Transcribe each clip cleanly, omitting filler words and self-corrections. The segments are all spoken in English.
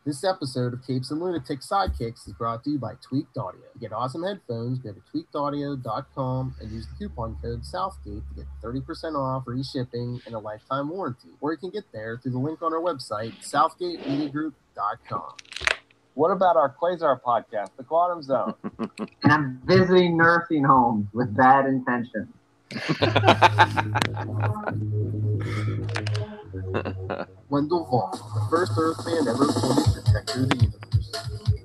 This episode of Capes and Lunatics Sidekicks is brought to you by Tweaked Audio. To get awesome headphones, go to tweakedaudio.com and use the coupon code Southgate to get 30% off, free shipping, and a lifetime warranty. Or you can get there through the link on our website, southgatemediagroup.com. What about our Quasar podcast, The Quantum Zone? And I'm visiting nursing homes with bad intentions. Wendell Vaughn, the first Earthman ever appointed protector of the universe,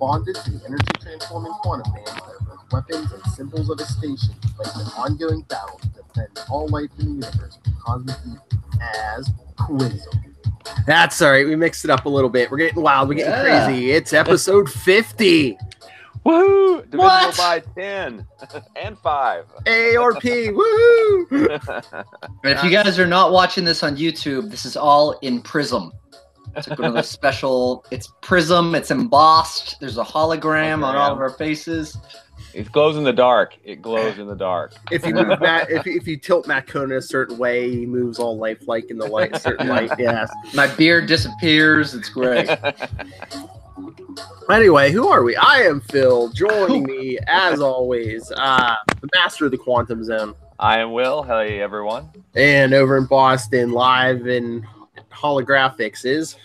bonded to the energy-transforming quantum bands that are both weapons and symbols of his station, fighting an ongoing battle to defend all life in the universe from cosmic evil as Quasar. That's all right. We mixed it up a little bit. We're getting wild. We're getting crazy. It's episode 50. Woohoo! Divisible by 10 and 5. ARP. Woohoo! And if you guys are not watching this on YouTube, this is all in Prism. It's like one of those special. It's Prism. It's embossed. There's a hologram on all of our faces. It glows in the dark. It glows in the dark. If you move Matt, if you tilt Matt Kona a certain way, he moves all lifelike in the light. Certain light. Yes. My beard disappears. It's great. Anyway, who are we? I am Phil. Joining me, as always, the master of the Quantum Zone. I am Will. Hey, everyone. And over in Boston, live in holographics is.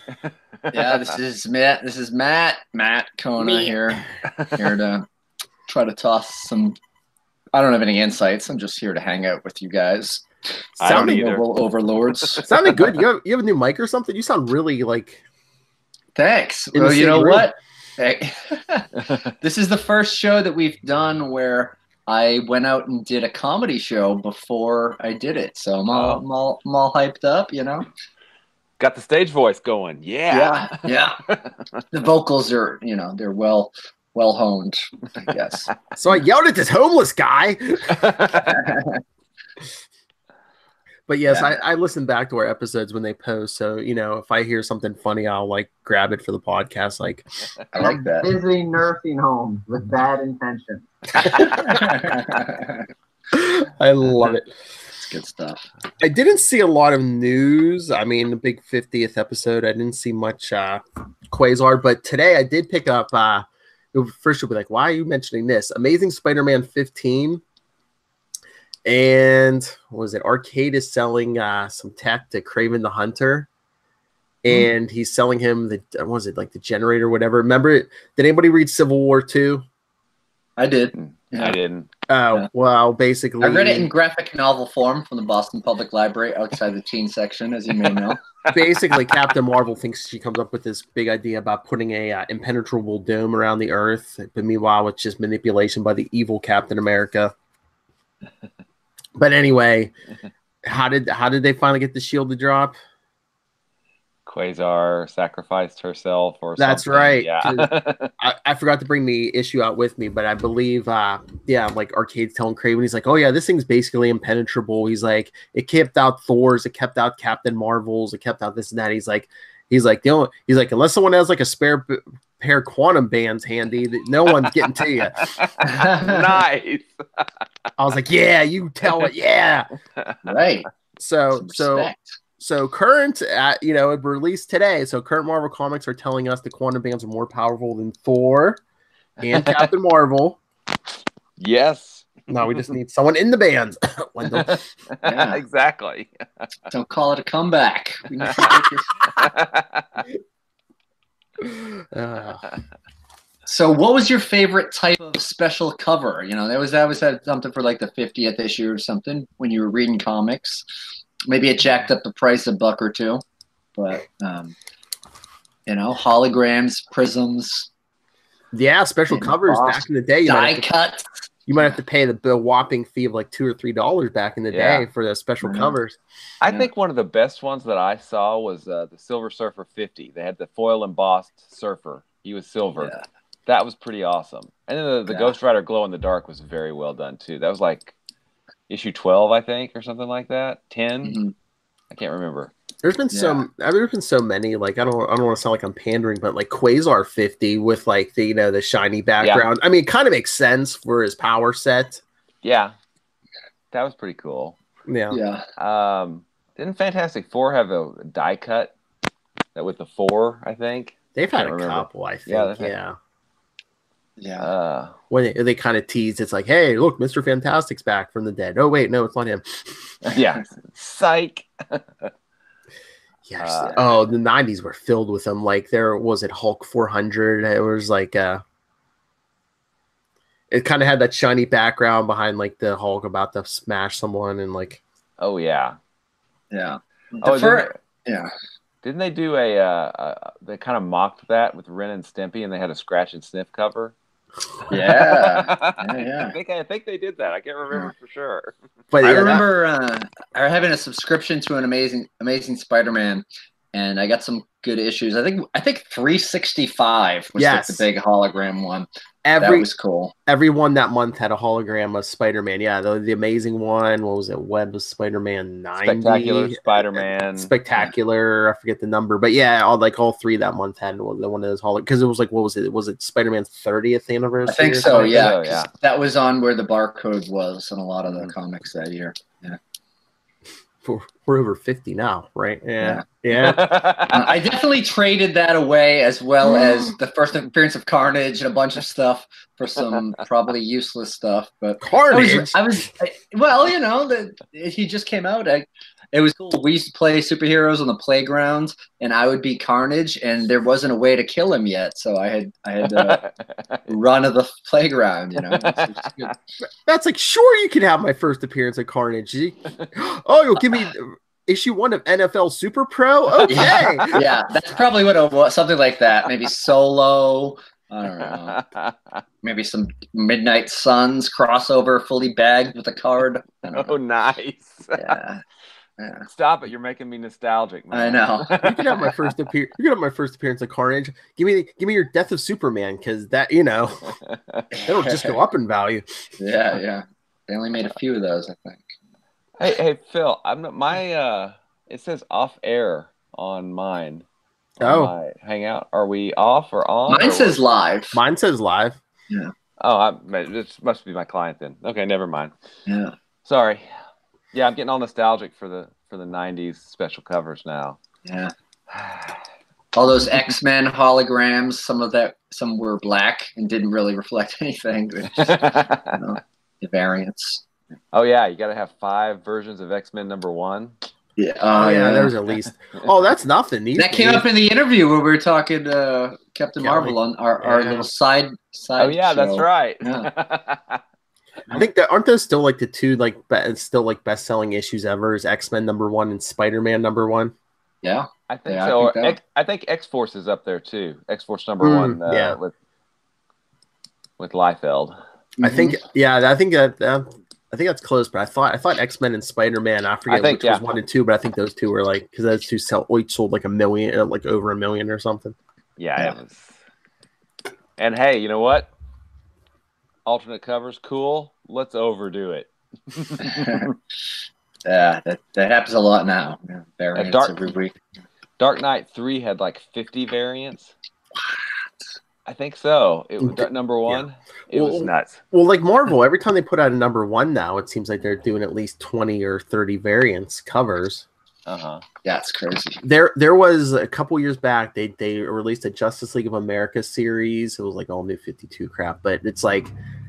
Yeah, this is Matt. This is Matt. Matt Kona here to try to toss some. I don't have any insights. I'm just here to hang out with you guys. Sounding overlords. Sounding good. You have a new mic or something? You sound really like. Thanks. Well, you know what? Hey. This is the first show that we've done where I went out and did a comedy show before I did it. So I'm all hyped up, you know. Got the stage voice going. Yeah. The vocals are, they're well honed, I guess. So I yelled at this homeless guy. But yes, yeah. I listen back to our episodes when they post. So, if I hear something funny, I'll grab it for the podcast. I like that. Visiting nursing homes with bad intentions. I love it. It's good stuff. I didn't see a lot of news. I mean, the big 50th episode, I didn't see much Quasar. But today I did pick up, first you'll be like, why are you mentioning this? Amazing Spider-Man 15. And what was it? Arcade is selling some tech to Kraven the Hunter, and he's selling him the generator, or whatever. Remember? Did anybody read Civil War 2? I did. Yeah. I didn't. Oh, yeah. Well, basically, I read it in graphic novel form from the Boston Public Library outside the teen section, as you may know. Basically, Captain Marvel thinks she comes up with this big idea about putting a impenetrable dome around the Earth, but meanwhile, it's just manipulation by the evil Captain America. But anyway, how did they finally get the shield to drop? Quasar sacrificed herself or something. That's right. Yeah. I forgot to bring the issue out with me, but I believe, Arcade's telling Kraven, he's like, oh yeah, this thing's basically impenetrable. He's like, it kept out Thor's, it kept out Captain Marvel's, it kept out this and that. He's like, unless someone has a spare pair of quantum bands handy, that no one's getting to you. Nice. I was like, yeah, you tell it, yeah. Right. So current, it released today. So current Marvel comics are telling us the quantum bands are more powerful than Thor and Captain Marvel. Yes. No, we just need someone in the bands. Wendell. Yeah, exactly. Don't call it a comeback. We need to So what was your favorite type of special cover? That was something for the 50th issue or something when you were reading comics. Maybe it jacked up the price a buck or two, but holograms, prisms. Yeah, special covers back in the day. Die cut. You might have to pay the whopping fee of $2 or $3 back in the day for the special covers. I think one of the best ones that I saw was the Silver Surfer 50. They had the foil embossed surfer. He was silver. Yeah. That was pretty awesome. And then the Ghost Rider glow in the dark was very well done too. That was issue 12, I think, or something like that. 10. Mm-hmm. I can't remember. There's been so many. I don't want to sound like I'm pandering, but Quasar 50 with the shiny background. Yeah. I mean, it kind of makes sense for his power set. Yeah, that was pretty cool. Yeah. Didn't Fantastic Four have a die cut that with the 4? I think They've had a couple, I think. Yeah. When they kind of teased, it's like, hey, look, Mr. Fantastic's back from the dead. Oh, wait, no, it's not him. Yeah. Psych. Yes. The 90s were filled with them. Like, there was it Hulk 400. It was like, it kind of had that shiny background behind like the Hulk about to smash someone and like. Oh, yeah. Yeah. Didn't they do they kind of mocked that with Ren and Stimpy, and they had a scratch and sniff cover? Yeah. I think they did that. I can't remember for sure. But I remember having a subscription to an Amazing Spider-Man, and I got some good issues. I think 365 was like the big hologram one. That was cool. Every one that month had a hologram of Spider-Man. Yeah, the Amazing one. What was it? Web of Spider-Man 90. Spectacular Spider-Man. Spectacular. I forget the number, but yeah, all three that month had one of those holograms because it was like, what was it? Was it Spider-Man's 30th anniversary? I think so. Yeah. That was on where the barcode was in a lot of the comics that year. Yeah. We're over 50 now, right? Yeah. I definitely traded that away, as well as the first appearance of Carnage and a bunch of stuff for some probably useless stuff. But Carnage, he just came out. It was cool. We used to play superheroes on the playground, and I would be Carnage, and there wasn't a way to kill him yet, so I had run of the playground. That's like, sure, you can have my first appearance at Carnage. Oh, you'll give me issue 1 of NFL Super Pro? Okay. Yeah, that's probably what it was. Something like that. Maybe Solo. I don't know. Maybe some Midnight Suns crossover, fully bagged with a card. Oh, nice. Yeah. Stop it! You're making me nostalgic, man. I know. You can have my first appearance. You can have my first appearance at Carnage. Give me your Death of Superman, because that it'll just go up in value. Yeah. They only made a few of those, I think. Hey, Phil. It says off air on mine. My Hangout. Are we off or on? Mine says live. Mine says live. Yeah. Oh, this must be my client then. Okay, never mind. Yeah. Sorry. Yeah, I'm getting all nostalgic for the 90s special covers now. Yeah. All those X-Men holograms, some were black and didn't really reflect anything. The variants. Oh yeah, you got to have 5 versions of X-Men #1. Yeah. There was at least. Oh, that's nothing. That came up in the interview where we were talking Captain Marvel on our little side. Oh yeah, show. That's right. Yeah. I think aren't those still like the two best-selling issues ever? Is X-Men #1 and Spider-Man #1? Yeah, I think so. I think X-Force is up there too. X-Force #1 with Liefeld. I think that's close, but I thought X-Men and Spider-Man. I forget which was 1 and 2, but I think those two were like, because those two each sold like 1 million, like over 1 million or something. Yeah. It was. And hey, you know what? Alternate covers, cool. Let's overdo it. Yeah, that happens a lot now. Yeah, variants every week. Dark Knight 3 had like 50 variants. I think so. It was #1. Yeah. It was nuts. Well, like Marvel, every time they put out a #1 now, it seems like they're doing at least 20 or 30 variants covers. Uh-huh. Yeah, it's crazy. There was a couple years back, they released a Justice League of America series. It was like all new 52 crap, but it's like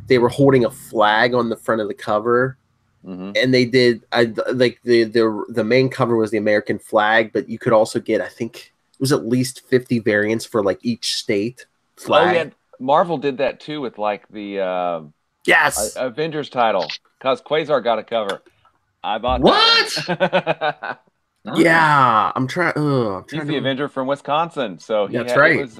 they were holding a flag on the front of the cover. Mm-hmm. And they did the main cover was the American flag, but you could also get, I think it was at least 50 variants for like each state flag. Oh yeah, Marvel did that too with like the Avengers title, because Quasar got a cover. I bought what? Yeah, I'm trying. He's the Avenger from Wisconsin, so that's right. It was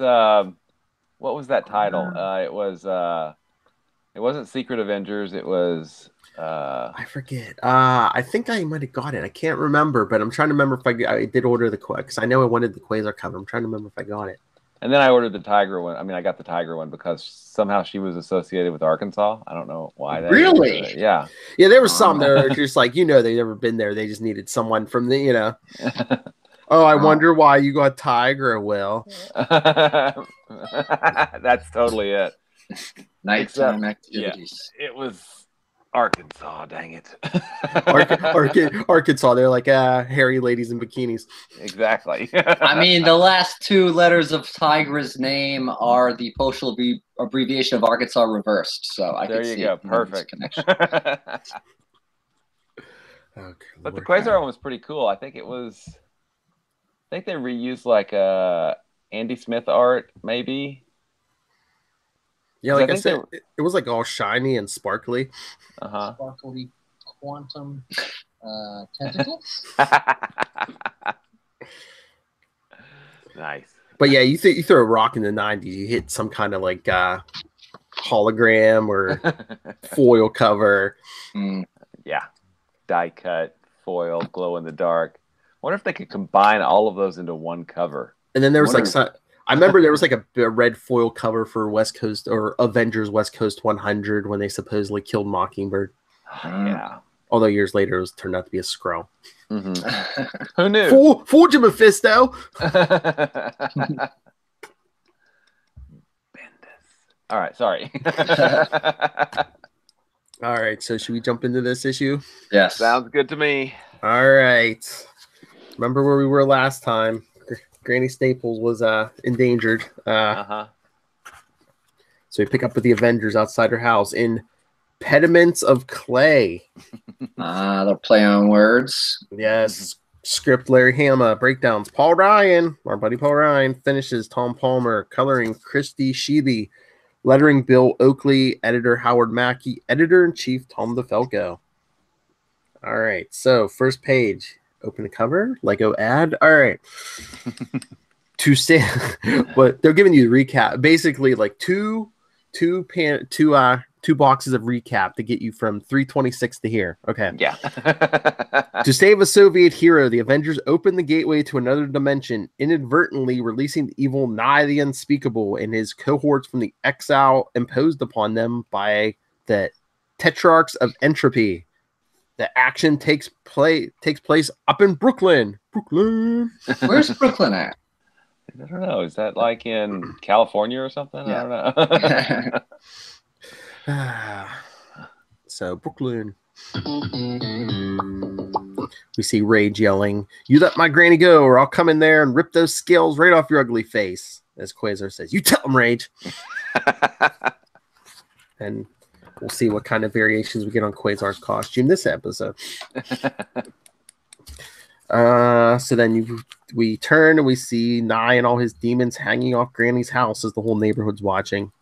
what was that title? It wasn't Secret Avengers. It was. I forget. I think I might have got it. I can't remember, but I'm trying to remember if I did order the because I know I wanted the Quasar cover. I'm trying to remember if I got it. And then I ordered the Tiger one. I mean, I got the Tiger one because somehow she was associated with Arkansas. I don't know why. Really? Yeah. Yeah, there was some that are just like, they've never been there. They just needed someone from the, Oh, I wonder why you got Tiger, Will. That's totally it. Nighttime activities. Yeah, it was Arkansas, dang it. Arkansas, they're like hairy ladies in bikinis. Exactly. I mean, the last two letters of Tigra's name are the postal abbreviation of Arkansas reversed. So I there can you see go. it. Perfect. Connection. Okay, But the Quasar one was pretty cool. I think they reused like Andy Smith art, maybe. Yeah, like I said, it was like all shiny and sparkly. Sparkly quantum tentacles. Nice. But yeah, you throw a rock in the 90s, you hit some kind of like hologram or foil cover. Yeah. Die cut, foil, glow in the dark. Wonder if they could combine all of those into one cover. And then there was I remember there was like a red foil cover for West Coast or Avengers West Coast 100 when they supposedly killed Mockingbird. Yeah. Although years later it turned out to be a Skrull. Mm-hmm. Who knew? Fooled you, Mephisto. Bendis. All right, sorry. All right, so should we jump into this issue? Yes. Sounds good to me. All right. Remember where we were last time? Granny Staples was endangered. So we pick up with the Avengers outside her house in Pediments of Clay. They'll play on words. Yes. Script Larry Hama. Breakdowns. Paul Ryan, our buddy Paul Ryan, finishes Tom Palmer. Coloring Christy Sheely. Lettering Bill Oakley. Editor Howard Mackey. Editor-in-Chief Tom DeFalco. All right. So first page. Open the cover, Lego ad. All right. But they're giving you the recap. Basically, like two boxes of recap to get you from 326 to here. Okay. Yeah. To save a Soviet hero, the Avengers open the gateway to another dimension, inadvertently releasing the evil Nigh the Unspeakable and his cohorts from the exile imposed upon them by the Tetrarchs of Entropy. The action takes place up in Brooklyn. Where's Brooklyn at? I don't know. Is that like in California or something? Yeah. I don't know. So Brooklyn. We see Rage yelling, "You let my granny go, or I'll come in there and rip those scales right off your ugly face." As Quasar says, "You tell him, Rage." And we'll see what kind of variations we get on Quasar's costume this episode. So then we turn and we see Nye and all his demons hanging off Granny's house as the whole neighborhood's watching.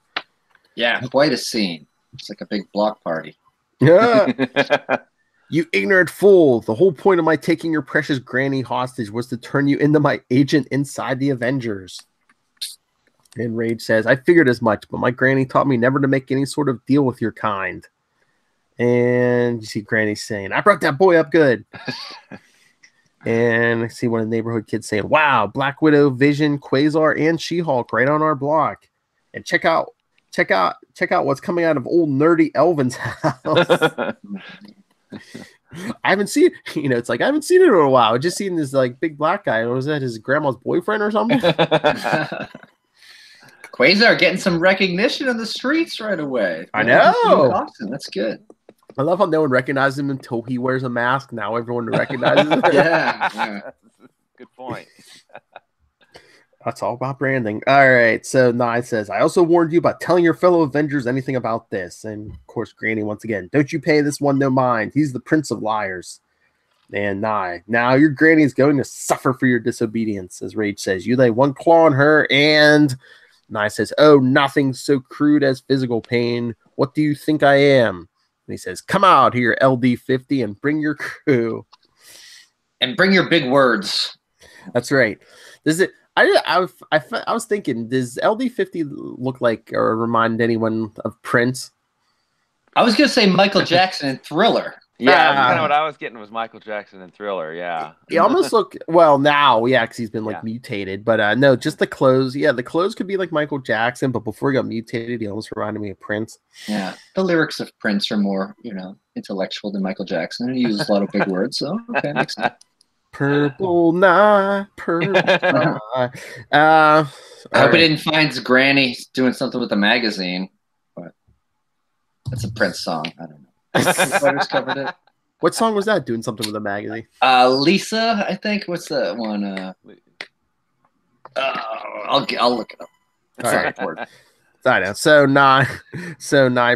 Yeah, quite a scene. It's like a big block party. You ignorant fool. The whole point of my taking your precious Granny hostage was to turn you into my agent inside the Avengers. And Rage says, I figured as much, but my granny taught me never to make any sort of deal with your kind. And you see Granny saying, I brought that boy up good. And I see one of the neighborhood kids saying, wow, Black Widow, Vision, Quasar, and She-Hulk right on our block. And check out what's coming out of old nerdy Elvin's house. I haven't seen, it's like I haven't seen it in a while. I just seen this like big black guy. Was that his grandma's boyfriend or something? Quasar getting some recognition in the streets right away. I know. That's good. I love how no one recognizes him until he wears a mask. Now everyone recognizes him. Yeah. Good point. That's all about branding. All right. So Nye says, I also warned you about telling your fellow Avengers anything about this. And of course, Granny once again, don't you pay this one no mind. He's the prince of liars. And Nye, now your granny is going to suffer for your disobedience. As Rage says, you lay one claw on her. And Nye says, oh, nothing so crude as physical pain. What do you think I am? And he says, come out here, LD50, and bring your crew. And bring your big words. That's right. This is it. I was thinking, does LD50 look like or remind anyone of Prince? I was going to say Michael Jackson in Thriller. Yeah, kind of what I was getting was Michael Jackson in Thriller, yeah. He almost look, well, now, yeah, because he's been, mutated. But no, just the clothes. Yeah, the clothes could be like Michael Jackson, but before he got mutated, he almost reminded me of Prince. Yeah, the lyrics of Prince are more, intellectual than Michael Jackson. He uses a lot of big words, so okay, makes sense. Purple night, purple night. I hope he didn't find Granny doing something with the magazine, but that's a Prince song. I don't know. Letters covered it. What song was that? Doing something with a magazine? Lisa, I think. What's that one? I'll look it up. All right. I know. So nine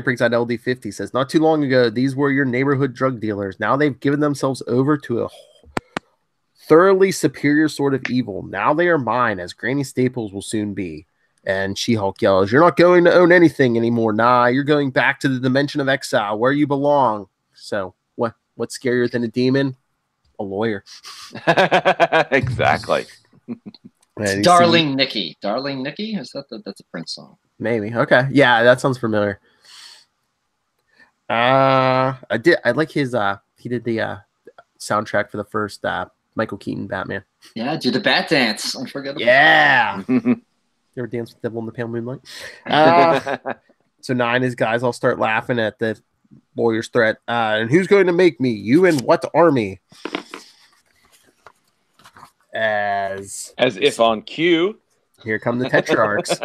brings out LD50. Says, not too long ago, these were your neighborhood drug dealers. Now they've given themselves over to a thoroughly superior sort of evil. Now they are mine, as Granny Staples will soon be. And She-Hulk yells, you're not going to own anything anymore. Nah, you're going back to the dimension of exile where you belong. So what's scarier than a demon? A lawyer. Exactly. Darling Nikki. Darling Nikki? Is that's a Prince song? Maybe. Okay. Yeah, that sounds familiar. I like his he did the soundtrack for the first Michael Keaton Batman. Yeah, do the bat dance. Unforgettable. Yeah. You ever dance with Devil in the Pale Moonlight? So 9, his guys all start laughing at the lawyer's threat. And who's going to make me? You and what army? As if on cue. Here come the Tetrarchs.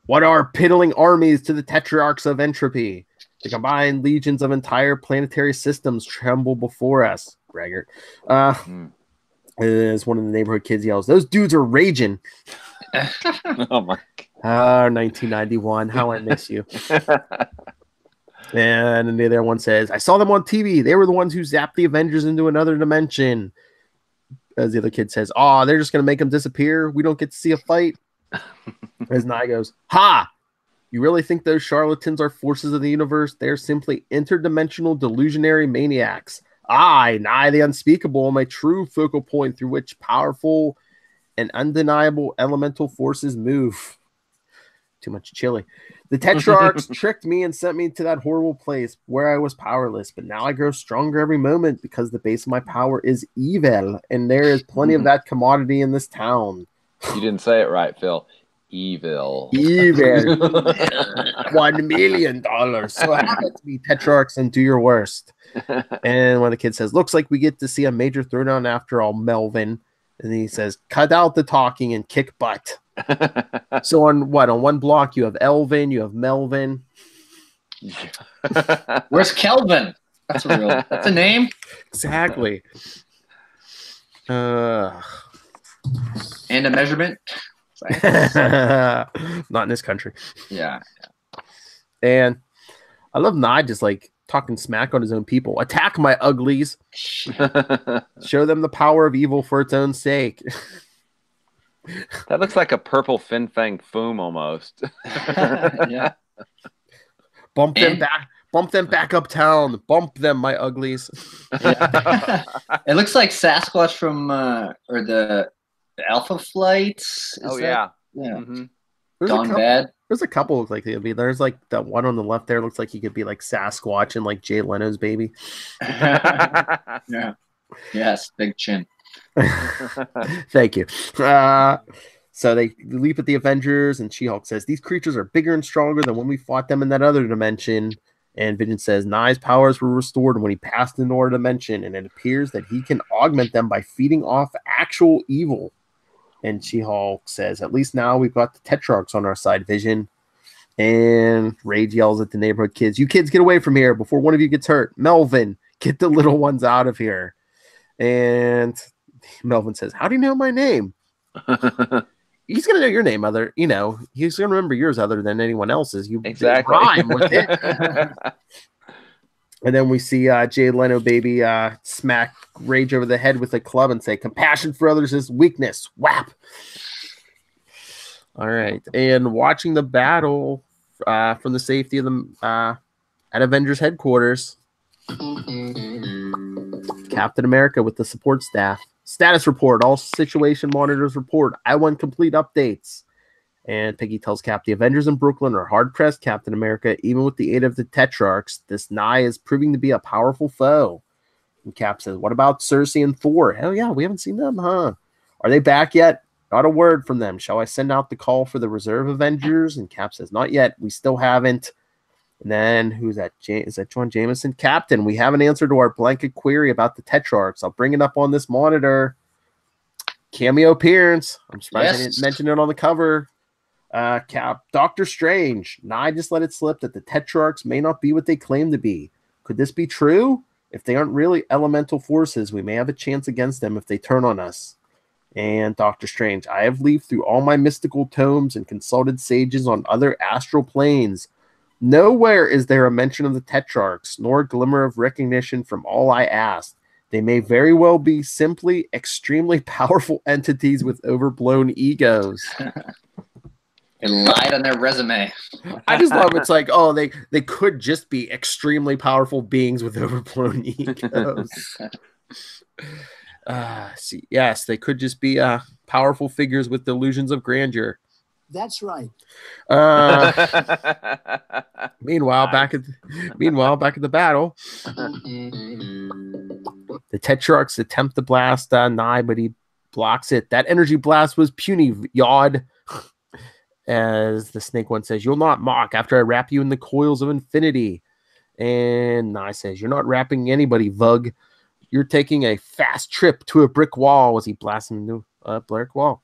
What are piddling armies to the Tetrarchs of entropy? The combined legions of entire planetary systems tremble before us. Braggart. As one of the neighborhood kids yells, those dudes are raging. Oh my God. 1991. How I miss you. And the other one says, I saw them on TV. They were the ones who zapped the Avengers into another dimension. As the other kid says, oh, they're just going to make them disappear. We don't get to see a fight. As Nye goes, ha! You really think those charlatans are forces of the universe? They're simply interdimensional delusionary maniacs. I, Nye the Unspeakable, am a true focal point through which powerful and undeniable elemental forces move. Too much chili. The Tetrarchs tricked me and sent me to that horrible place where I was powerless, but now I grow stronger every moment because the base of my power is evil, and there is plenty of that commodity in this town. You didn't say it right, Phil. Evil. $1 million. So have it to be Tetrarchs and do your worst. And when the kid says, looks like we get to see a major throwdown after all, Melvin. And he says, cut out the talking and kick butt. So on one block you have Elvin, you have Melvin. Where's Kelvin? That's a name. Exactly. And a measurement. Not in this country. Yeah. And I love Nye just like talking smack on his own people. Attack my uglies. Show them the power of evil for its own sake. That looks like a purple Fin Fang Foom almost. Yeah. Bump them back uptown. Bump them, my uglies. Yeah. It looks like Sasquatch from or the Alpha Flights. Yeah. Mm-hmm. Gone Bad. There's a couple look like they'll be. There's like that one on the left there looks like he could be like Sasquatch and like Jay Leno's baby. Yeah. Yes, big chin. Thank you. So they leap at the Avengers, and She-Hulk says, these creatures are bigger and stronger than when we fought them in that other dimension. And Vision says, Nye's powers were restored when he passed into our dimension, and it appears that he can augment them by feeding off actual evil. And She-Hulk says, at least now we've got the Tetrarchs on our side, Vision. And Rage yells at the neighborhood kids, you kids get away from here before one of you gets hurt. Melvin, get the little ones out of here. And Melvin says, how do you know my name? He's going to know your name, he's going to remember yours other than anyone else's. You exactly rhyme with it. And then we see Jay Leno baby smack Rage over the head with a club and say, compassion for others is weakness. Whap. All right. And watching the battle from the safety of the at Avengers headquarters, Captain America with the support staff. Status report. All situation monitors report. I want complete updates. And Peggy tells Cap the Avengers in Brooklyn are hard-pressed, Captain America. Even with the aid of the Tetrarchs, this Nye is proving to be a powerful foe. And Cap says, what about Cersei and Thor? Hell yeah, we haven't seen them, huh? Are they back yet? Not a word from them. Shall I send out the call for the reserve Avengers? And Cap says, not yet. We still haven't. And then, who's that? Is that John Jameson? Captain, we have an answer to our blanket query about the Tetrarchs. I'll bring it up on this monitor. Cameo appearance. I'm surprised I didn't mention it on the cover. Cap, Doctor Strange. Nye just let it slip that the Tetrarchs may not be what they claim to be. Could this be true? If they aren't really elemental forces, we may have a chance against them if they turn on us. And Doctor Strange, I have leafed through all my mystical tomes and consulted sages on other astral planes. Nowhere is there a mention of the Tetrarchs, nor a glimmer of recognition from all I asked. They may very well be simply extremely powerful entities with overblown egos. They lied on their resume. I just love it's like, oh, they could just be extremely powerful beings with overblown egos. Yes, they could just be powerful figures with delusions of grandeur. That's right. Meanwhile, back at the battle, the Tetrarchs attempt to blast Nye, but he blocks it. That energy blast was puny, Yod. As the Snake One says, "You'll not mock after I wrap you in the coils of infinity." And Nye says, "You're not wrapping anybody, Vug. You're taking a fast trip to a brick wall," as he blasts him into a brick wall.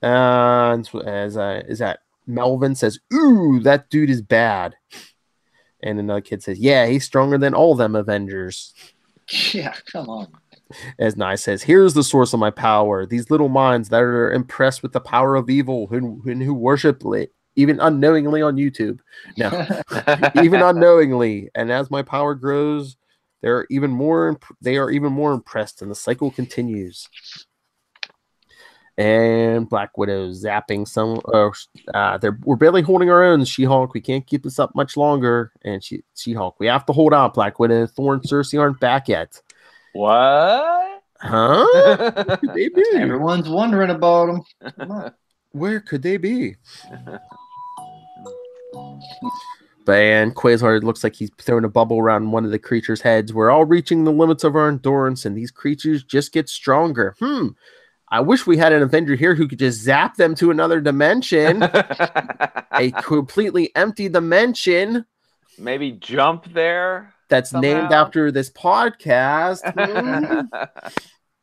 And is that Melvin says, "Ooh, that dude is bad." And another kid says, "Yeah, he's stronger than all them Avengers." Yeah, come on. As Nye says, "Here's the source of my power. These little minds that are impressed with the power of evil who worship it, even unknowingly on YouTube. No, even unknowingly. And as my power grows, they are even more impressed, and the cycle continues." And Black Widow zapping some. We're barely holding our own, She-Hulk. We can't keep this up much longer. And She-Hulk, we have to hold out. Black Widow, Thor, and Cersei aren't back yet. What? Huh? Where could they be? Everyone's wondering about them. Come on. Where could they be? And Quasar looks like he's throwing a bubble around one of the creatures' heads. We're all reaching the limits of our endurance, and these creatures just get stronger. I wish we had an Avenger here who could just zap them to another dimension. A completely empty dimension. Maybe jump there. That's somehow named after this podcast.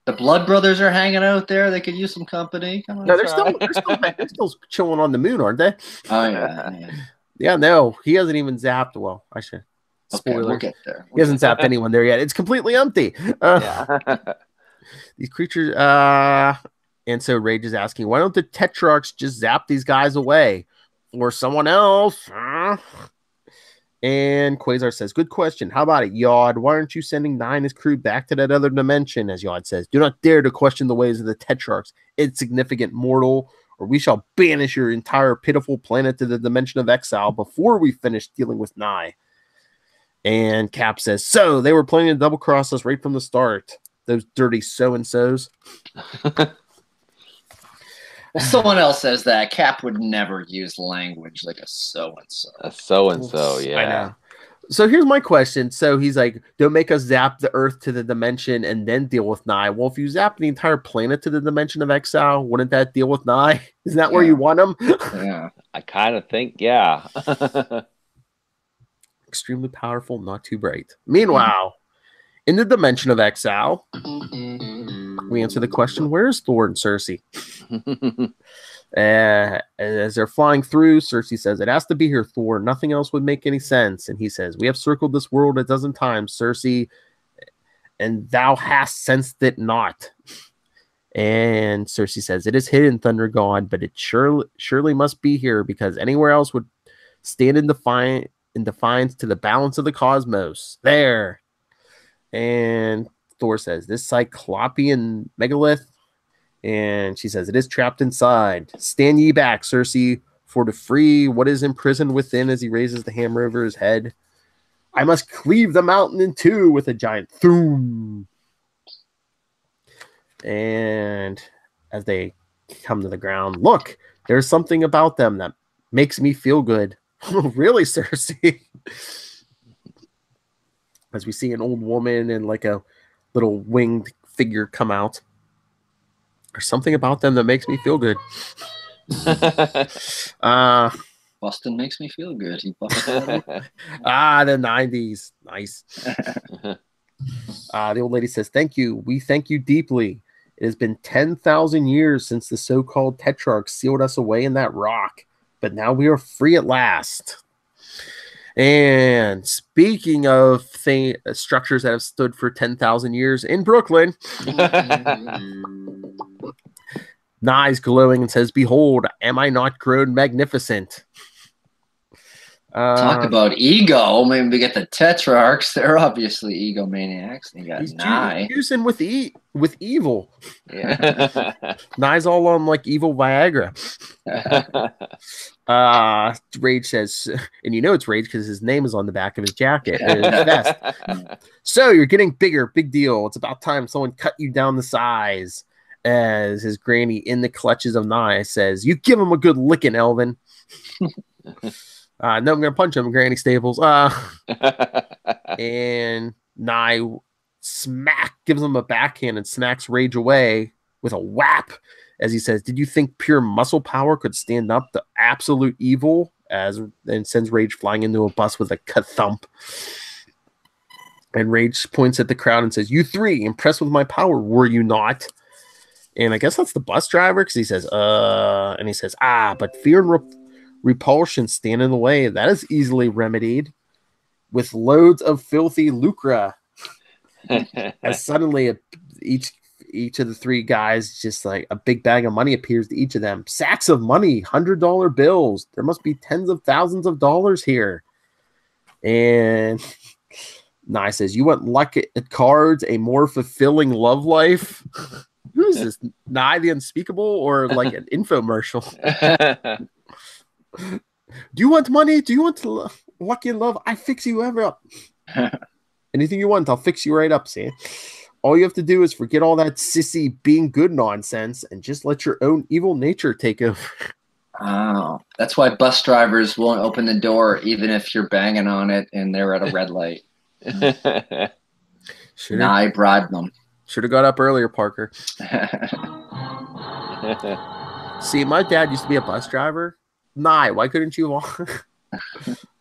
The Blood Brothers are hanging out there. They could use some company. Come on. No, they're still chilling on the moon, aren't they? Oh, yeah. Yeah, no, he hasn't even zapped. Well, I should. Okay, we'll get there. He hasn't zapped anyone there yet. It's completely empty. These creatures, and so Rage is asking, why don't the Tetrarchs just zap these guys away? Or someone else? And Quasar says, good question. How about it, Yod? Why aren't you sending Nye and his crew back to that other dimension? As Yod says, do not dare to question the ways of the Tetrarchs, insignificant mortal, or we shall banish your entire pitiful planet to the dimension of exile before we finish dealing with Nye. And Cap says, so they were planning to double cross us right from the start. Those dirty so-and-sos. Someone else says that Cap would never use language like a so-and-so. A so-and-so, yeah. I know. So here's my question. So he's like, don't make us zap the Earth to the dimension and then deal with Nye. Well, if you zap the entire planet to the dimension of exile, wouldn't that deal with Nye? Isn't that where you want him? Yeah. I kind of think, yeah. Extremely powerful, not too bright. Meanwhile, in the dimension of exile, we answer the question, where is Thor and Cersei? As they're flying through, Cersei says, it has to be here, Thor. Nothing else would make any sense. And he says, we have circled this world a dozen times, Cersei, and thou hast sensed it not. And Cersei says, it is hidden, Thunder God, but it surely must be here, because anywhere else would stand in defiance to the balance of the cosmos. There. And Thor says, this Cyclopean megalith. And she says, it is trapped inside. Stand ye back, Cersei, for to free what is imprisoned within, as he raises the hammer over his head. I must cleave the mountain in two with a giant thoom. And as they come to the ground, look, there's something about them that makes me feel good. Really, Cersei? As we see an old woman and like a little winged figure come out. There's something about them that makes me feel good. Boston makes me feel good. The 90s. Nice. The old lady says, thank you. We thank you deeply. It has been 10,000 years since the so-called Tetrarchs sealed us away in that rock. But now we are free at last. And speaking of structures that have stood for 10,000 years in Brooklyn, Nye's glowing and says, "Behold, am I not grown magnificent?" Talk about ego. Maybe we get the Tetrarchs. They're obviously egomaniacs. They got Nye. He's using with evil. Yeah. Nye's all on like evil Viagra. Rage says, and you know it's Rage because his name is on the back of his jacket. His vest. So you're getting bigger, big deal. It's about time someone cut you down the size. As his granny in the clutches of Nye says, "You give him a good licking, Elvin." No, I'm gonna punch him, Granny Staples. And Nye gives him a backhand and smacks Rage away with a whap as he says, "Did you think pure muscle power could stand up to absolute evil?" And sends Rage flying into a bus with a thump. And Rage points at the crowd and says, "You three, impressed with my power, were you not?" And I guess that's the bus driver because he says, and he says, but fear and repulsion stand in the way. That is easily remedied with loads of filthy lucre." As suddenly each of the three guys, just like a big bag of money appears to each of them. Sacks of money, $100 bills. There must be tens of thousands of dollars here. And Nye says, "You want luck at cards, a more fulfilling love life?" Who is this? Nye the Unspeakable or like an infomercial? Do you want money? Do you want lucky in love? I fix you ever up. Anything you want, I'll fix you right up, see? All you have to do is forget all that sissy being good nonsense and just let your own evil nature take over. Oh, that's why bus drivers won't open the door even if you're banging on it and they're at a red light. Nye bribed them. Should have got up earlier, Parker. See, my dad used to be a bus driver. Nye, why couldn't you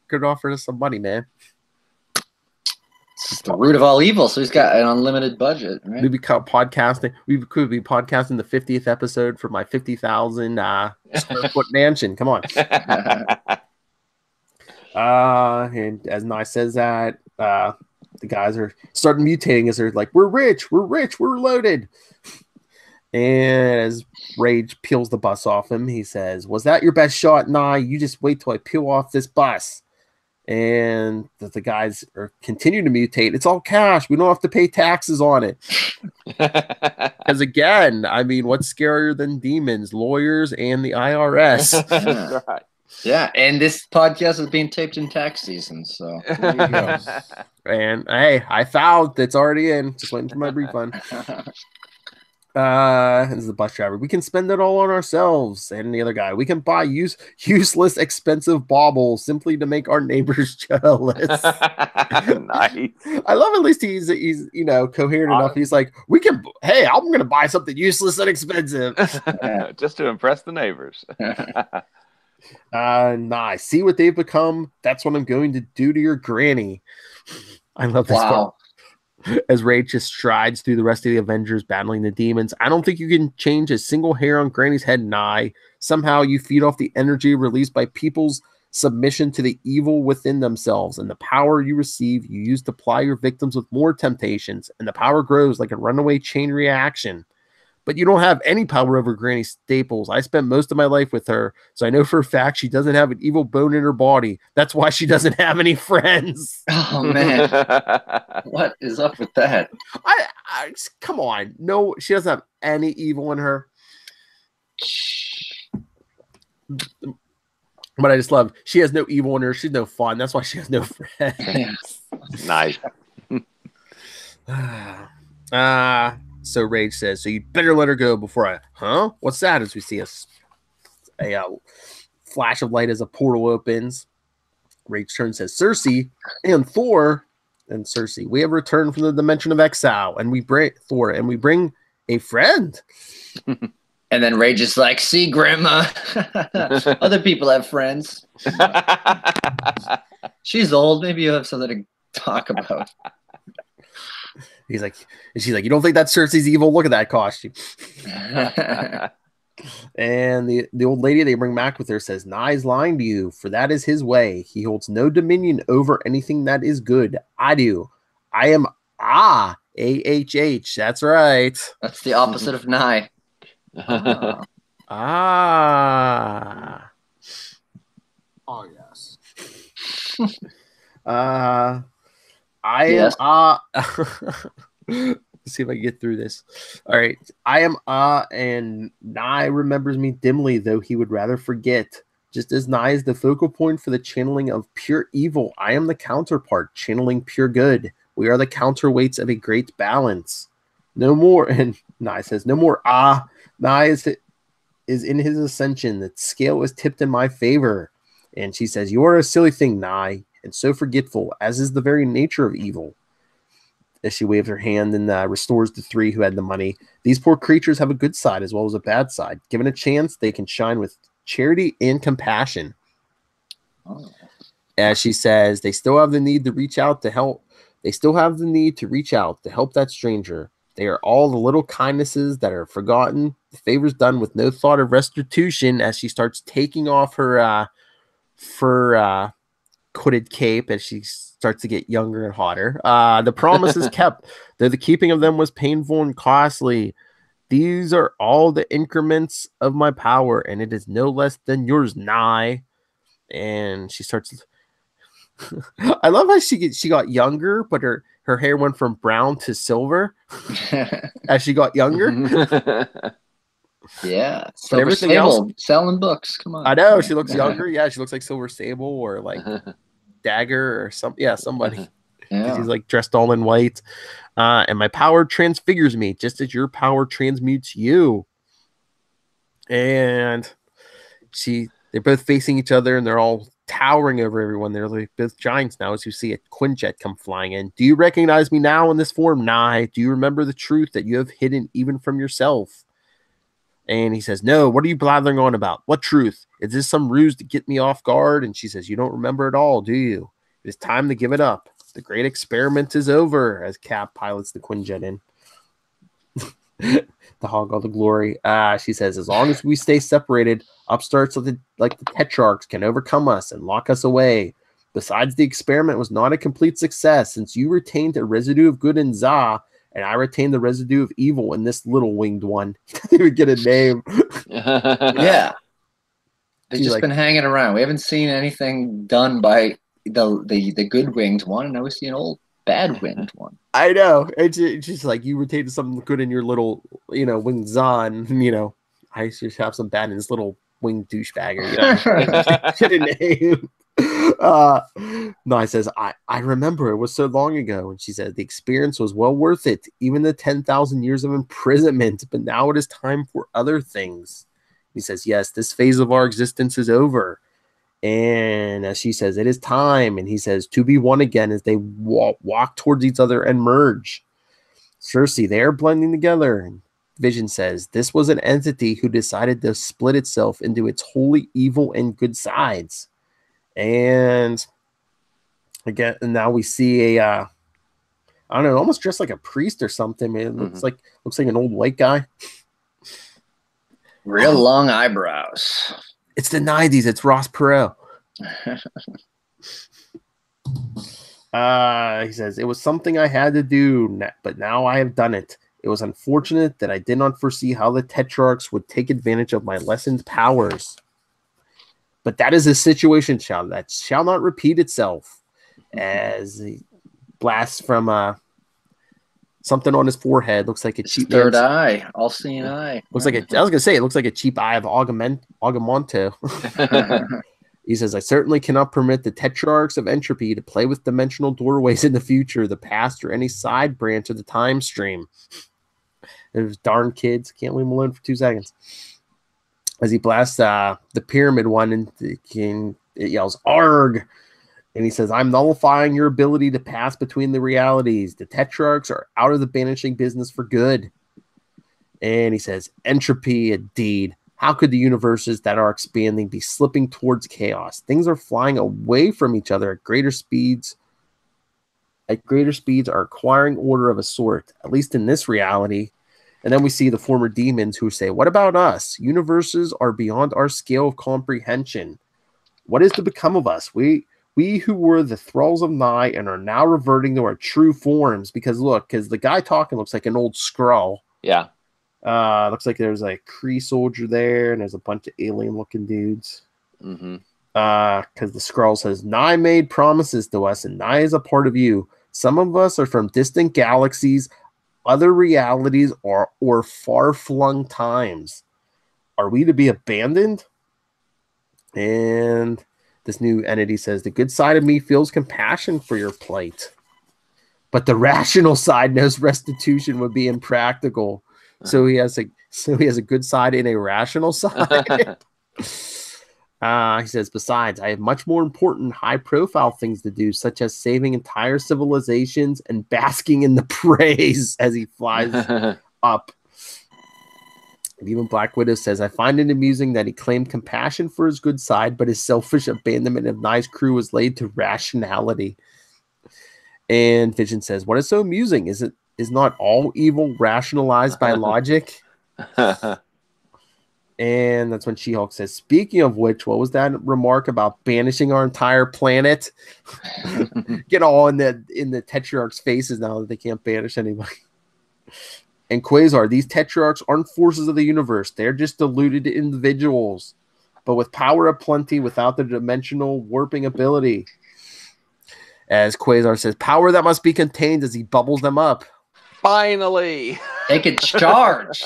could offer us some money, man? It's the root of all evil, so he's got an unlimited budget, right? We could be podcasting the 50th episode for my 50,000 square foot mansion. Come on. And as Nye says that, the guys are starting mutating as they're like, we're rich, we're loaded. And as Rage peels the bus off him, he says, "Was that your best shot, Nye? You just wait till I peel off this bus." And the guys are continue to mutate. It's all cash. We don't have to pay taxes on it. Because again, I mean, what's scarier than demons, lawyers, and the IRS? Right. Yeah, and this podcast is being taped in tax season, so there you go. And hey, I filed. It's already in. Just waiting for my refund. This is the bus driver. "We can spend it all on ourselves." And the other guy, "We can buy useless, expensive baubles simply to make our neighbors jealous." Nice. I love at least he's coherent enough. He's like, hey, I'm gonna buy something useless and expensive. Just to impress the neighbors. Nice. "See what they've become? That's what I'm going to do to your granny." I love this part. As Rage just strides through the rest of the Avengers battling the demons. "I don't think you can change a single hair on Granny's head, Nye. Somehow you feed off the energy released by people's submission to the evil within themselves, and the power you receive you use to ply your victims with more temptations, and the power grows like a runaway chain reaction. But you don't have any power over Granny Staples. I spent most of my life with her, so I know for a fact she doesn't have an evil bone in her body. That's why she doesn't have any friends." Oh, man. What is up with that? I come on. No, she doesn't have any evil in her. But I just love, she has no evil in her. She's no fun. That's why she has no friends. Nice. So Rage says, "So you better let her go before what's that?" As we see a flash of light as a portal opens. Rage turns and says, "Circe and Thor and Circe, we have returned from the dimension of exile, and we bring a friend." And then Rage is like, "See, Grandma, other people have friends. She's old. Maybe you have something to talk about." She's like, "You don't think that Circe's evil? Look at that costume." And the old lady they bring back with her says, Nye's lying to you, for that is his way. He holds no dominion over anything that is good. I do. I am A-H-H. That's right. That's the opposite of Nye. Ah. Oh, yes. I Yes. am Let's see if I can get through this. All right. I am and Nye remembers me dimly, though he would rather forget. Just as Nye is the focal point for the channeling of pure evil, I am the counterpart, channeling pure good. We are the counterweights of a great balance. No more, and Nye says, no more Nye is in his ascension. The scale is tipped in my favor. And she says, you are a silly thing, Nye, and so forgetful, as is the very nature of evil. As she waves her hand and restores the three who had the money. These poor creatures have a good side as well as a bad side. Given a chance, they can shine with charity and compassion. Oh. As she says, they still have the need to reach out to help. They still have the need to reach out to help that stranger. They are all the little kindnesses that are forgotten, the favors done with no thought of restitution. As she starts taking off her fur hooded cape as she starts to get younger and hotter. The promise is kept, though the keeping of them was painful and costly. These are all the increments of my power, and it is no less than yours, Nye. And she starts. I love how she got younger, but her hair went from brown to silver as she got younger. Yeah, But everything else, selling books. Come on, I know she looks younger. Yeah, she looks like Silver Sable or like Dagger or somebody. Yeah. She's like dressed all in white. And my power transfigures me, just as your power transmutes you. And they're both facing each other, and they're all towering over everyone. They're like both giants now, as you see a Quinjet come flying in. Do you recognize me now in this form, Nye? Do you remember the truth that you have hidden even from yourself? And he says, no, what are you blathering on about? What truth? Is this some ruse to get me off guard? And she says, you don't remember it all, do you? It is time to give it up. The great experiment is over, as Cap pilots the Quinjet in. To hog all the glory. She says, as long as we stay separated, upstarts like the Tetrarchs can overcome us and lock us away. Besides, the experiment was not a complete success, since you retained a residue of good in Za, and I retained the residue of evil in this little winged one. They would get a name. Yeah. They've She's just like, been hanging around. We haven't seen anything done by the good winged one, and now we see an old bad winged one. I know. It's just like you retained something good in your little, winged Zon. I used to have some bad in this little winged douchebagger. Get a name. Nye says, I remember it was so long ago. And she said, the experience was well worth it, even the 10,000 years of imprisonment. But now it is time for other things. He says, yes, this phase of our existence is over. And as she says, it is time. And he says, to be one again, as they walk towards each other and merge. Cersei, they are blending together. And Vision says, this was an entity who decided to split itself into its wholly evil and good sides. And again, and now we see I don't know, almost dressed like a priest or something. Man, it looks like an old white guy. Real long eyebrows. It's the 90s. It's Ross Perot. He says, it was something I had to do, but now I have done it. It was unfortunate that I did not foresee how the Tetrarchs would take advantage of my lessened powers. But that is a situation that shall not repeat itself. As he blasts from something on his forehead. Looks like a cheap third eye, all-seeing eye. Looks like I was gonna say it looks like a cheap eye of Agamotto. He says, I certainly cannot permit the Tetrarchs of Entropy to play with dimensional doorways in the future, the past, or any side branch of the time stream. Those darn kids. Can't leave them alone for 2 seconds. As he blasts the pyramid one, and it yells, Arg! And he says, I'm nullifying your ability to pass between the realities. The Tetrarchs are out of the banishing business for good. And he says, entropy indeed. How could the universes that are expanding be slipping towards chaos? Things are flying away from each other at greater speeds. At greater speeds are acquiring order of a sort, at least in this reality. And then we see the former demons who say, what about us? Universes are beyond our scale of comprehension. What is to become of us? We who were the thralls of Nye and are now reverting to our true forms. Because the guy talking looks like an old Skrull. Yeah. Looks like there's a Kree soldier there, and there's a bunch of alien-looking dudes. Mm-hmm. Because the Skrull says, Nye made promises to us, and Nye is a part of you. Some of us are from distant galaxies, other realities, or far-flung times. Are we to be abandoned? And this new entity says, the good side of me feels compassion for your plight, but the rational side knows restitution would be impractical. So he has a good side and a rational side. He says, besides, I have much more important high-profile things to do, such as saving entire civilizations and basking in the praise as he flies up. And even Black Widow says, I find it amusing that he claimed compassion for his good side, but his selfish abandonment of Nye's crew was laid to rationality. And Vision says, what is so amusing? Is not all evil rationalized by logic? And that's when She-Hulk says, speaking of which, what was that remark about banishing our entire planet? Get all in the Tetrarch's faces now that they can't banish anybody. And Quasar, these Tetrarchs aren't forces of the universe. They're just deluded individuals, but with power aplenty without the dimensional warping ability. As Quasar says, power that must be contained as he bubbles them up. Finally! They could charge.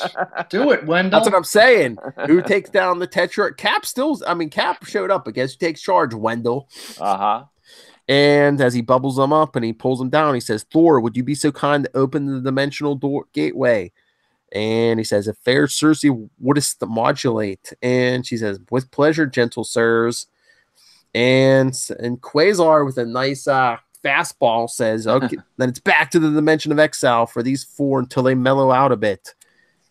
Do it, Wendell. That's what I'm saying. Who takes down the Tetrarch? Cap showed up, but guess who takes charge? Wendell. Uh-huh. And as he bubbles them up and he pulls them down, he says, Thor, would you be so kind to open the dimensional door gateway? And he says, if fair Circe wouldst modulate. And she says, with pleasure, gentle sirs. And Quasar with a nice fastball says, okay, then it's back to the dimension of exile for these four until they mellow out a bit.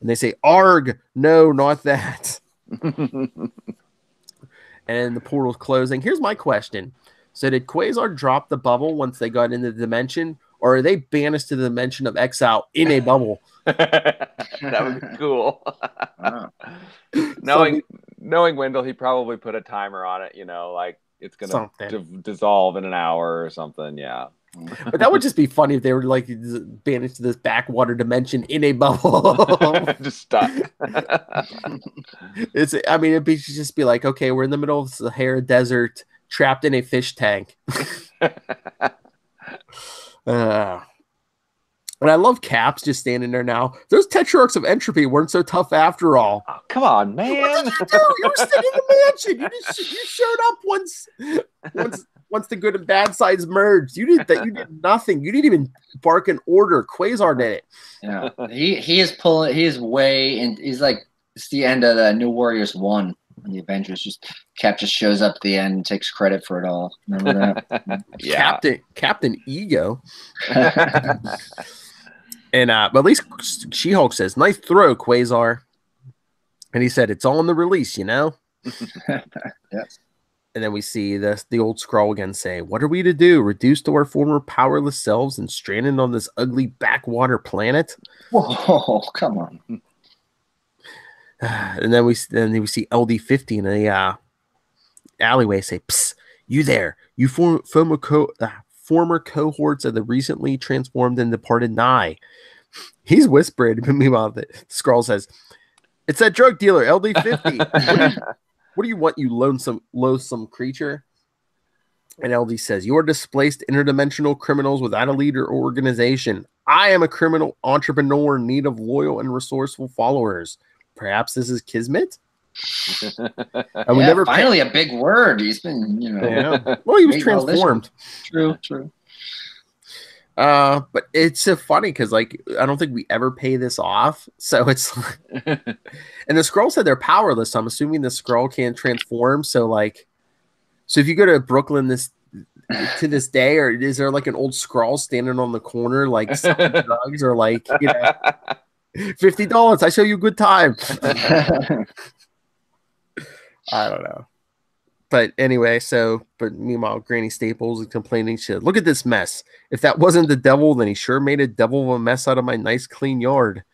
And they say, arg, no, not that. And the portal's closing. Here's my question. So did Quasar drop the bubble once they got into the dimension, or are they banished to the dimension of exile in a bubble? That would be cool. Knowing Wendell, he probably put a timer on it, like it's going to dissolve in an hour or something. Yeah. But that would just be funny if they were like banished to this backwater dimension in a bubble. Just stuck. It'd just be like, okay, we're in the middle of the Sahara Desert, trapped in a fish tank. And I love Caps just standing there now. Those Tetrarchs of Entropy weren't so tough after all. Oh, come on, man. What did you do? You were sitting in the mansion. You showed up once the good and bad sides merged. You did nothing. You didn't even bark an order. Quasar did it. Yeah. He is way and he's like, it's the end of the New Warriors 1. And the Avengers Cap just shows up at the end and takes credit for it all. Remember that? Yeah. Captain Ego. And but at least She-Hulk says, nice throw, Quasar. And he said, it's all in the release, Yes. And then we see the old Skrull again say, what are we to do? Reduced to our former powerless selves and stranded on this ugly backwater planet? Whoa, come on. And then we see LD50 in a alleyway say, psst, you there. You former cohorts of the recently transformed and departed Nye. He's whispering. Meanwhile, the Skrull says, it's that drug dealer, LD50. What do you want, you loathsome creature? And LD says, you are displaced interdimensional criminals without a leader or organization. I am a criminal entrepreneur in need of loyal and resourceful followers. Perhaps this is Kismet? Finally a big word. He's been, Yeah. Well, he was transformed. True. But it's so funny because, I don't think we ever pay this off. So it's, and the Skrull said they're powerless. So I'm assuming the Skrull can't transform. So if you go to Brooklyn to this day, or is there an old Skrull standing on the corner selling drugs or $50? I show you a good time. I don't know. But anyway, but meanwhile, Granny Staples is complaining, shit, look at this mess. If that wasn't the devil, then he sure made a devil of a mess out of my nice, clean yard.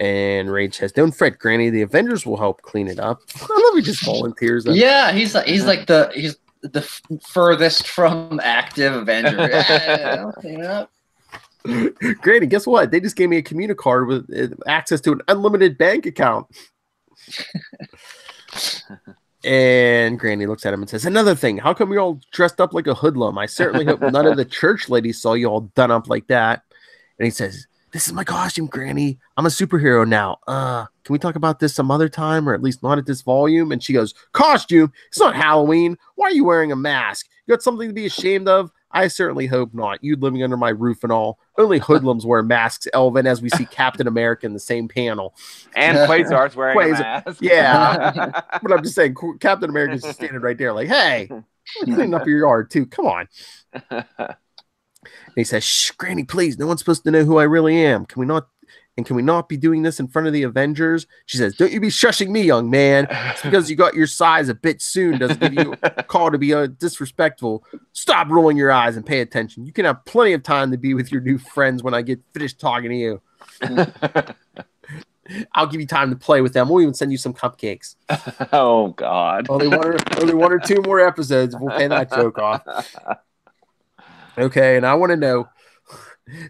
And Rage says, "Don't fret, Granny. The Avengers will help clean it up." I love he just volunteers. Yeah, he's the furthest from active Avenger. Yeah, I'll clean it up. Granny, guess what? They just gave me a communicard with access to an unlimited bank account. And Granny looks at him and says, "Another thing, how come you're all dressed up like a hoodlum? I certainly hope none of the church ladies saw you all done up like that." And he says, "This is my costume, Granny. I'm a superhero now. Can we talk about this some other time, or at least not at this volume?" And she goes, "Costume? It's not Halloween. Why are you wearing a mask? You got something to be ashamed of? I certainly hope not. You living under my roof and all. Only hoodlums wear masks, Elvin, as we see Captain America in the same panel." And Quasar's wearing a mask. Yeah. But I'm just saying, Captain America's just standing right there like, "Hey, clean up your yard too. Come on." And he says, "Shh, Granny, please. No one's supposed to know who I really am. Can we not be doing this in front of the Avengers?" She says, "Don't you be shushing me, young man. It's because you got your size a bit soon doesn't give you a call to be disrespectful. Stop rolling your eyes and pay attention. You can have plenty of time to be with your new friends when I get finished talking to you. I'll give you time to play with them. We'll even send you some cupcakes." Oh, God. Only one or two more episodes. We'll pay that joke off. Okay, and I want to know,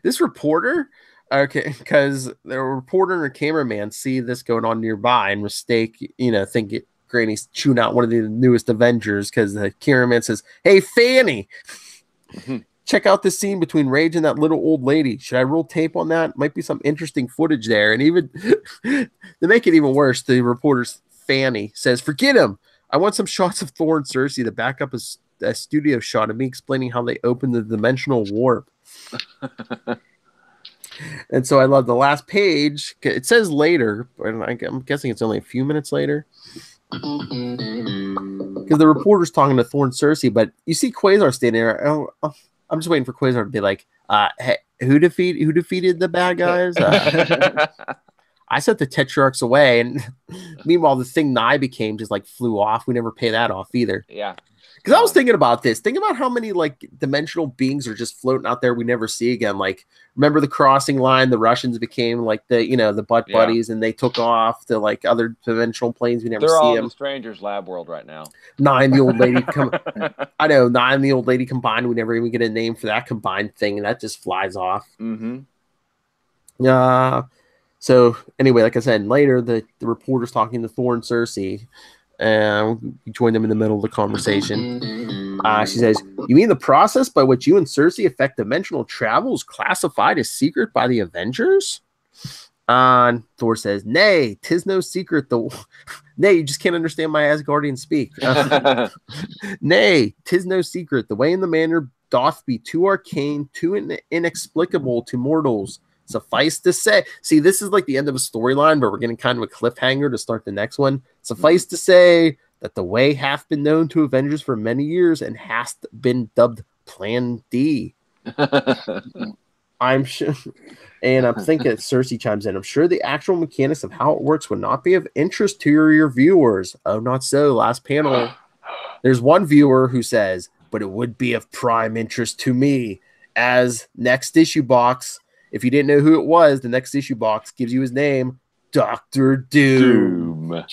this reporter, okay, because the reporter and her cameraman see this going on nearby and think Granny's chewing out one of the newest Avengers, because the cameraman says, "Hey, Fanny, check out this scene between Rage and that little old lady. Should I roll tape on that? Might be some interesting footage there." And even to make it even worse, the reporter's Fanny says, "Forget him. I want some shots of Thor and Cersei to back up a studio shot of me explaining how they opened the dimensional warp." And so I love the last page. It says later, but I'm guessing it's only a few minutes later, because the reporter's talking to Thor and Cersei, but you see Quasar standing there. I'm just waiting for Quasar to be like, "Hey, who defeated the bad guys? I sent the Tetrarchs away." And meanwhile, the thing Nye became just like flew off. We never pay that off either. Yeah. Because I was thinking about this. Think about how many like dimensional beings are just floating out there we never see again. Like, remember the crossing line? The Russians became like the butt buddies, and they took off to like other dimensional planes we never They're see all them. in Strangers Lab world right now. Nye and the old lady I know, Nye and the old lady combined. We never even get a name for that combined thing, and that just flies off. Mm-hmm. So anyway, like I said, later the reporter's talking to Thor and Cersei. We join them in the middle of the conversation. She says, "You mean the process by which you and Cersei affect dimensional travel is classified as secret by the Avengers?" And Thor says, "Nay, 'tis no secret, though." "Nay, you just can't understand my Asgardian speak." "Nay, 'tis no secret. The way and the manner doth be too arcane, too inexplicable to mortals. Suffice to say," see, this is like the end of a storyline, but we're getting kind of a cliffhanger to start the next one. "Suffice to say that the way hath been known to Avengers for many years and hath been dubbed Plan D." I'm sure, and I'm thinking Cersei chimes in, "I'm sure the actual mechanics of how it works would not be of interest to your viewers." Oh, not so. Last panel. There's one viewer who says, "But it would be of prime interest to me," as next issue box. If you didn't know who it was, the next issue box gives you his name, Dr. Doom. I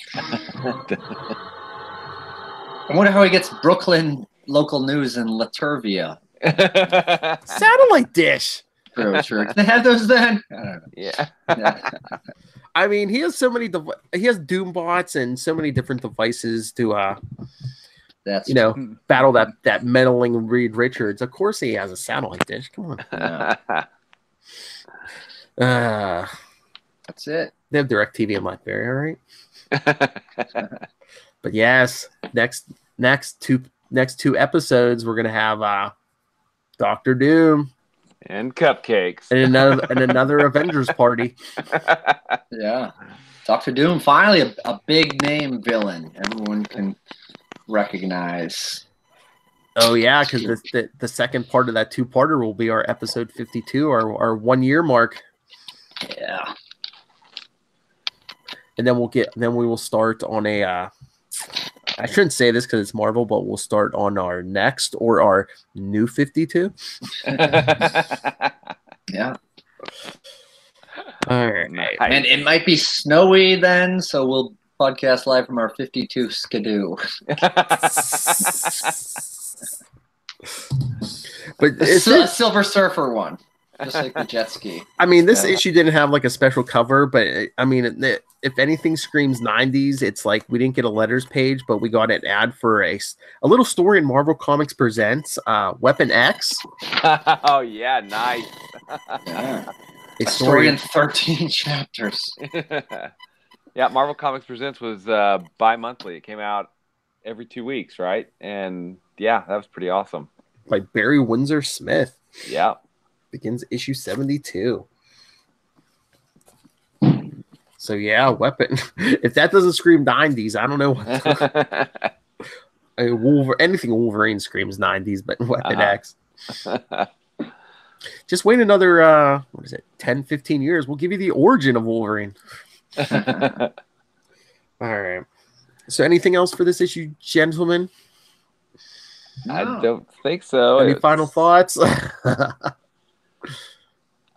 wonder how he gets Brooklyn local news in Laturvia. Satellite dish. True. Can they have those then? I don't know. Yeah. I mean, he has so many. He has Doom bots and so many different devices to, battle that meddling Reed Richards. Of course, he has a satellite dish. Come on. Yeah. That's it. They have DirecTV and Blackberry, all right? But yes, next two episodes we're gonna have Dr. Doom and cupcakes and another Avengers party. Yeah, Dr. Doom, finally a big name villain everyone can recognize. Oh yeah, because the second part of that two-parter will be our episode 52, our 1 year mark. Yeah. And then we will start on a I shouldn't say this because it's Marvel, but we'll start on our next or our new 52. Yeah. All right. Nice. And it might be snowy then, so we'll podcast live from our 52 Skidoo. But It's a Silver Surfer one, just like the jet ski. I mean, this issue didn't have like a special cover, but I mean, if anything screams 90s, it's like we didn't get a letters page, but we got an ad for a little story in Marvel Comics Presents Weapon X. Oh, yeah, nice. Yeah. A story in 13 chapters. Yeah, Marvel Comics Presents was bi-monthly. It came out every 2 weeks, right? And yeah, that was pretty awesome. By Barry Windsor Smith. Yeah. Begins issue 72. So yeah, Weapon. If that doesn't scream 90s, I don't know what. Anything Wolverine screams 90s, but Weapon X. Just wait another 10, 15 years. We'll give you the origin of Wolverine. All right. So anything else for this issue, gentlemen? I don't think so. Any final thoughts?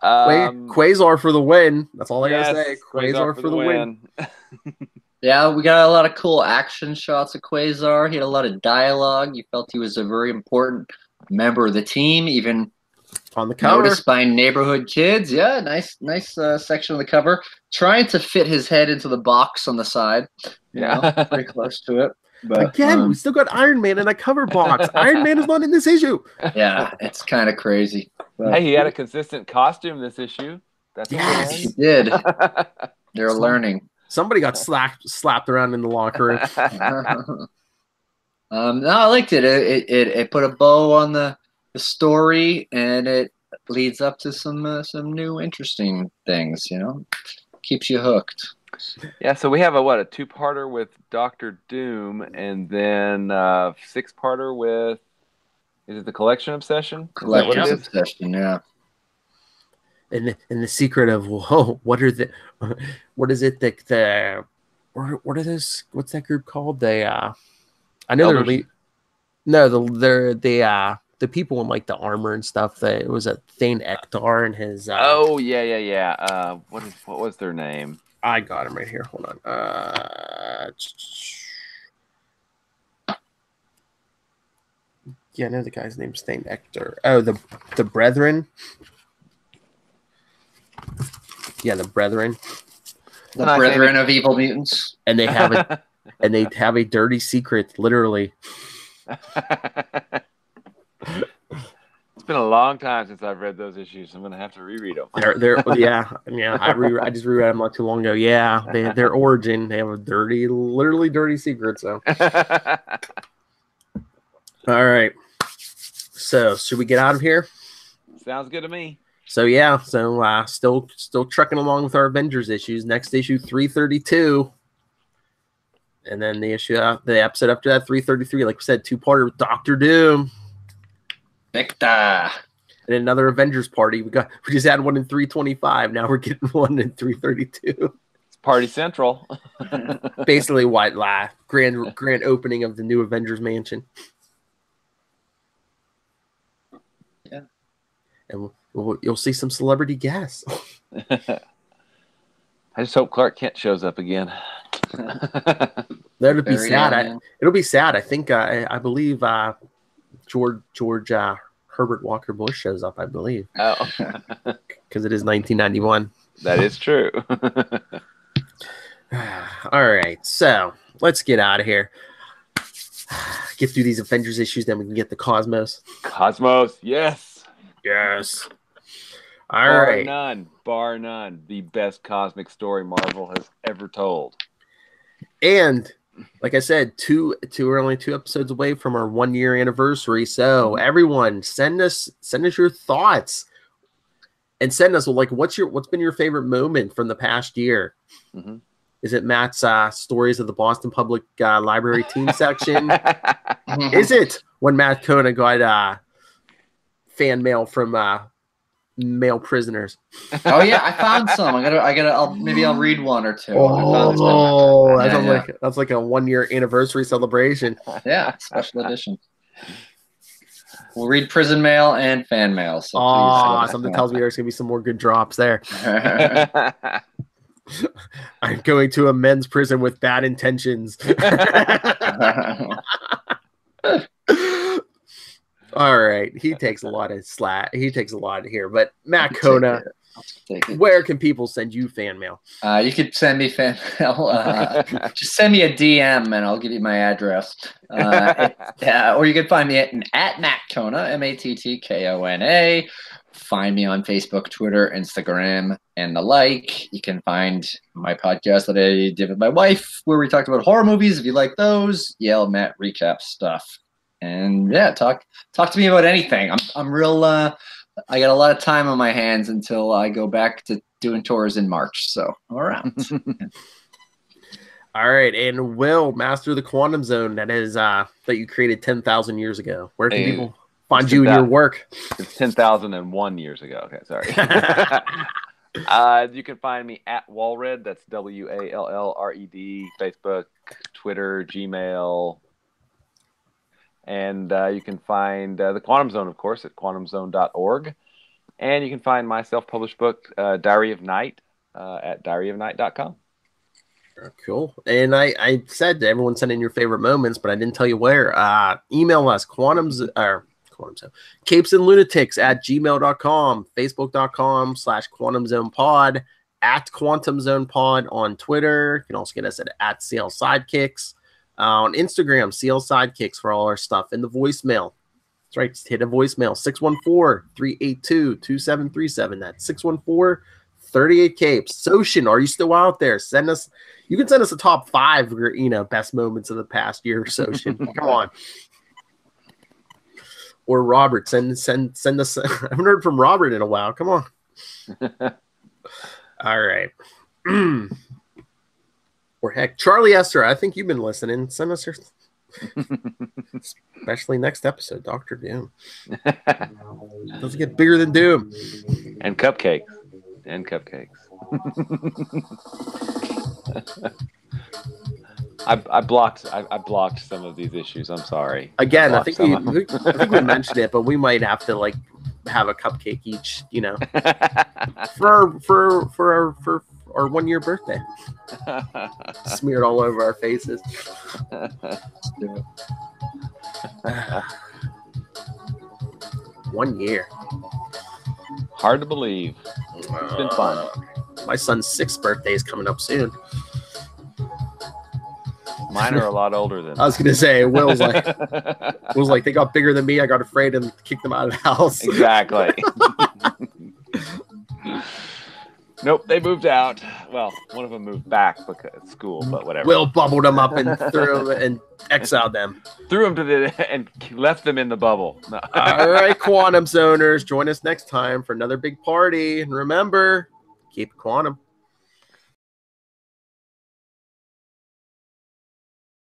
Quasar for the win. That's all I gotta say. Quasar for the win. Yeah, we got a lot of cool action shots of Quasar. He had a lot of dialogue. You felt he was a very important member of the team, even on the cover. Noticed by neighborhood kids. Yeah, nice section of the cover. Trying to fit his head into the box on the side. Yeah, pretty close to it. But again, we still got Iron Man in a cover box. Iron Man is not in this issue. Yeah, it's kind of crazy. But, hey, he had a consistent costume this issue. That's he did. They're learning. Somebody got slapped around in the locker room. No, I liked it. It put a bow on the story, and it leads up to some new interesting things. You know, keeps you hooked. Yeah, so we have a two-parter with Doctor Doom, and then a six-parter with, is it the Collection Obsession? Collection Obsession, yeah. And the secret of what are the, what is it that the, what are those? What's that group called? They I know they're the people in like the armor and stuff. That it was a Thane Ektar and his. Oh yeah. What was their name? I got him right here. Hold on. Yeah, I know the guy's name's Thane Ektar. Oh, the Brethren. Yeah, the Brethren. The Brethren of Evil Mutants. And they have a dirty secret, literally. It's been a long time since I've read those issues. I'm gonna have to reread them. Yeah. I just reread them not too long ago. Yeah, their origin. They have a literally dirty secret. So, all right. So, should we get out of here? Sounds good to me. So yeah, still trucking along with our Avengers issues. Next issue 332, and then the episode after that 333. Like we said, two-parter with Doctor Doom. Victor. And another Avengers party. We just had one in 325. Now we're getting one in 332. It's Party Central. Basically, grand opening of the new Avengers mansion. Yeah. And you'll see some celebrity guests. I just hope Clark Kent shows up again. That'll be sad. It'll be sad. I think I believe George Herbert Walker Bush shows up, I believe. Oh. Because it is 1991. That is true. All right, so let's get out of here. Get through these Avengers issues, then we can get the Cosmos. Cosmos, yes. Yes. Bar none, the best cosmic story Marvel has ever told. And like I said, we're only 2 episodes away from our 1-year anniversary. So everyone, send us your thoughts, and send us what's been your favorite moment from the past year. Mm-hmm. Is it Matt's stories of the Boston Public Library teen section? Is it when Matt Kona got fan mail from male prisoners? Oh yeah, I found some. I'll read one or two. Oh, that's like a 1-year anniversary celebration. Yeah, special edition. We'll read prison mail and fan mail. So something tells me there's gonna be some more good drops there. I'm going to a men's prison with bad intentions. All right, he takes a lot of slack. He takes a lot here, but Matt Kona, where can people send you fan mail? You could send me fan mail. Just send me a DM and I'll give you my address. Or you can find me at Matt Kona, MatTKona. Find me on Facebook, Twitter, Instagram, and the like. You can find my podcast that I did with my wife, where we talked about horror movies. If you like those, Yale Matt recap stuff. And yeah, talk to me about anything. I'm real. I got a lot of time on my hands until I go back to doing tours in March. So I'm around. All right, and Will, master of the quantum zone that is that you created 10,000 years ago. Where can people find you and your work? It's 10,001 years ago. Okay, sorry. You can find me at Walred. That's WALLRED. Facebook, Twitter, Gmail. And you can find the Quantum Zone, of course, at quantumzone.org. And you can find my self-published book, Diary of Night, at diaryofnight.com. Cool. And I said to everyone, send in your favorite moments, but I didn't tell you where. Email us, Capes and Lunatics at gmail.com, facebook.com/quantumzonepod, at quantumzonepod on Twitter. You can also get us at CL Sidekicks. On Instagram, CL Sidekicks for all our stuff. And the voicemail. That's right. Just hit a voicemail. 614-382-2737. That's 614-38-CAPES. Soshin, are you still out there? You can send us a top 5 best moments of the past year, Soshin. Come on. Or Robert, send us. I haven't heard from Robert in a while. Come on. All right. Or heck, Charlie Esther, I think you've been listening. Send us your, especially next episode, Dr. Doom. Doesn't get bigger than Doom. And cupcakes. I blocked some of these issues. I'm sorry. Again, I think we mentioned it, but we might have to have a cupcake each, for our 1-year birthday. Smeared all over our faces. 1 year. Hard to believe. It's been fun. My son's 6th birthday is coming up soon. Mine are a lot older than I was going to say, Will's like, they got bigger than me. I got afraid and kicked them out of the house. Exactly. Nope, they moved out. Well, one of them moved back because school, but whatever. Will bubbled them up and threw them and exiled them. Threw them and left them in the bubble. No. All right, Quantum Zoners, join us next time for another big party. And remember, keep it quantum.